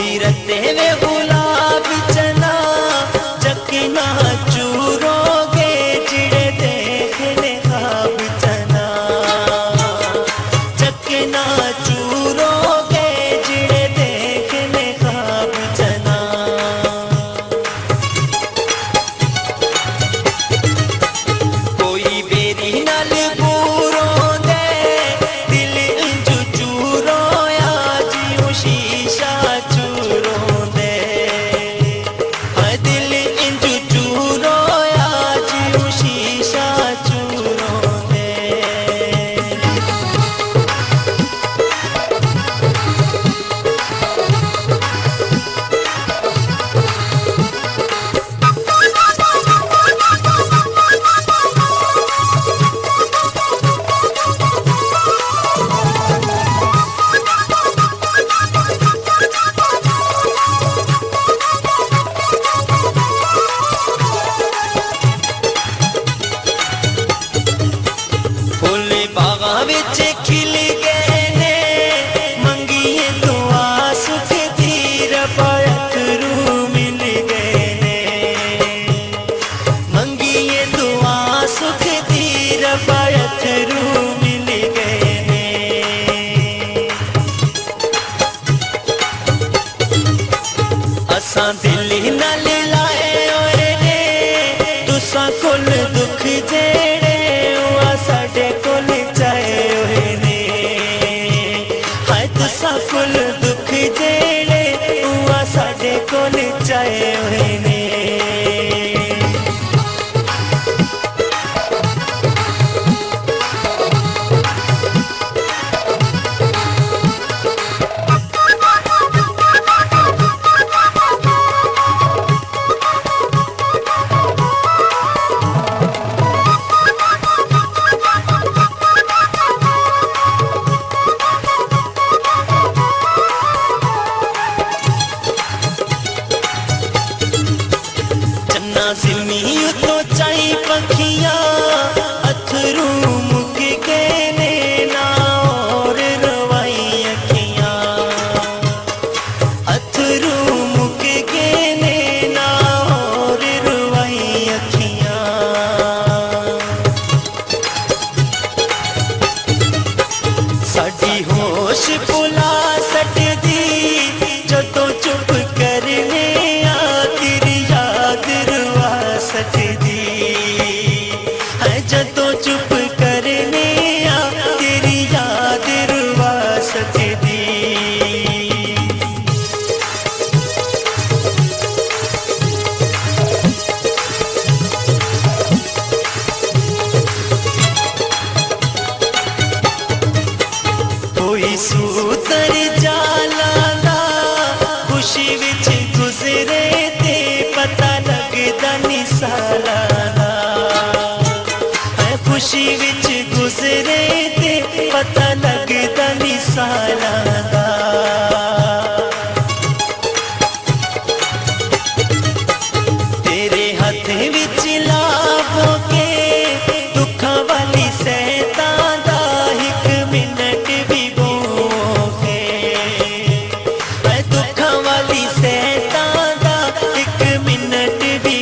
कोई रते वे गुलाब चना चकना चूरोगे चिड़े देखने खाब चना चकना चूरोगे चिड़े देखने खाब चना कोई बेरी नल बूरों दे दिल इंजू चूरो आज शीशा चूरों दे दिल इंजू चूरो आज शीशा चूरों दे विच खिल गए ने मंगिए दुआ सुख दी रबायत रू मिल गए ने मंगिए दुआ सुख दी रबायत रू मिल गए ने असां दिल नाल लाए होए ने तुसां कोल दुख जेड़े साडे कोल फुल दुख जेड़े हुआ साडे कोल चाहे हुए ने जिमी तो चाई पखियां अथरू मुक गए ने ना और रवाई अखियां अथरू मुक गए ने ना और रवाई अखियां साडी होश भुला सकदी जदों चुप करने सकदी है जदों चुप करने आ तेरी याद रुवा सकदी कोई सूतर जाला दा खुशी विच गुजरे ते पता लगदा सालाना है खुशी विच गुजरे ते पता लगदा नी सालाना तेरे हाथ विच लावोगे दुखा वाली सहता दा एक मिनट भी बोगे दुखा वाली सहता दा एक मिनट भी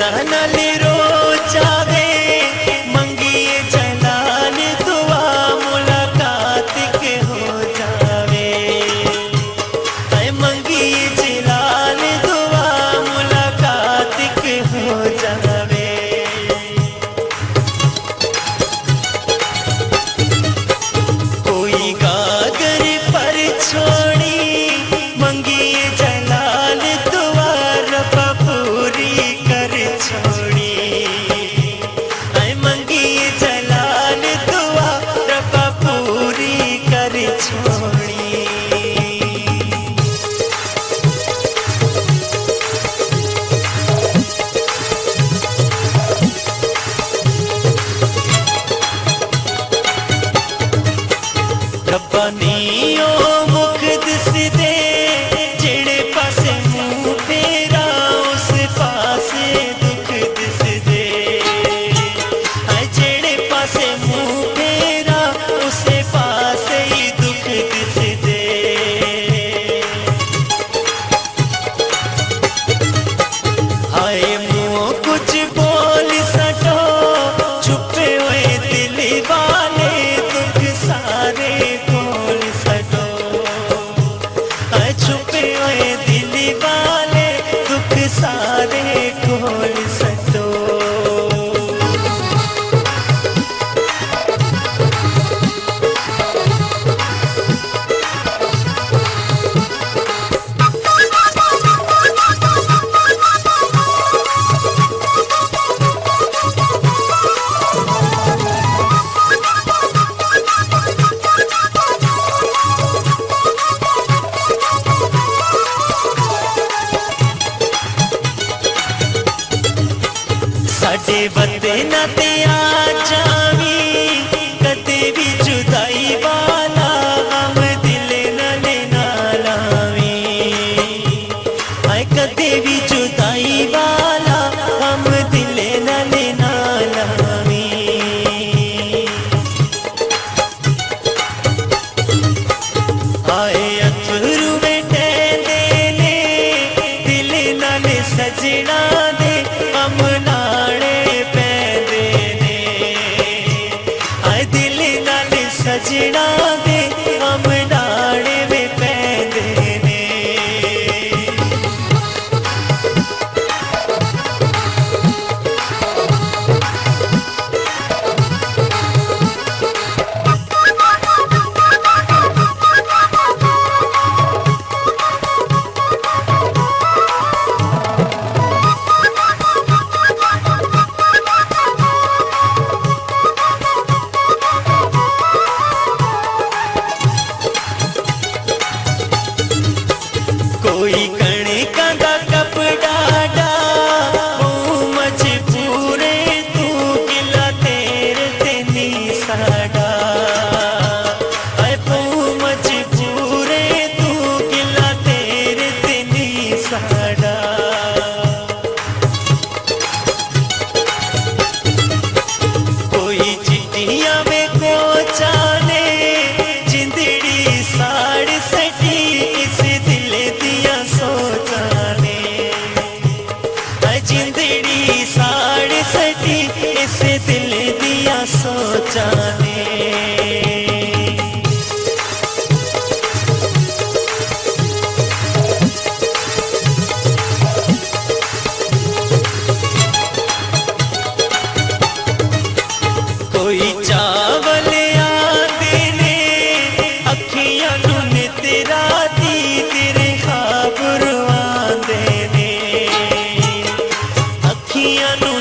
खुशियां नाल रोजावे मंगिए जलाल दुआ मुलाकात के हो जावे ऐ मंगिए जलाल दुआ मुलाकात के हो जावे कोई गागर पर छोड़ी मंगिए जलाल दुआ रब्बा पूरी कर छोड़ी ऐ मंगिए जलाल दुआ रब्बा पूरी कर छोड़ी रब्बा नीओ मुख दिस दे जेड़े पासे मुंह फेरा उस पासे दुख दिस दे हाय जेड़े पासे मुंह फेरा उस पासे ही दुख दिस दे हाय मुंह कुछ बोल सको छुपे हुए दिल वाले दुख सारे बोल सको हाय छुपे हुए दिल वाले दुख सारे खोल सको साडे बंदे ना ते आ जावी कदे भी जुदाई वाला हम दिल नाले ना लावी हाय कदे भी जुदाई वाला हम दिल नाले ना लावी हाय अथरू बेटेंदे ने दिल नाले सजना दे हम नाले पैंदे ने हाय दिल नाले सजना दे हम नाले में पैंदे ने कोई कणिका दा कपड़ा डा ओ मजबूरे तू गिला तेरे ते नी साडा ऐ पू मजबूरे तू गिला तेरे ते नी साडा कोई चिट्ठियां में को जाने जिंदड़ी साड़ सटी इस दिल दिया सोचाने ऐ जिंदड़ी साड़ सटी इस दिल दिया सोचाने कोई चावल आंदे ने अखियां नू नित राती तेरे ख्वाब रुआंदे ने अखियां नू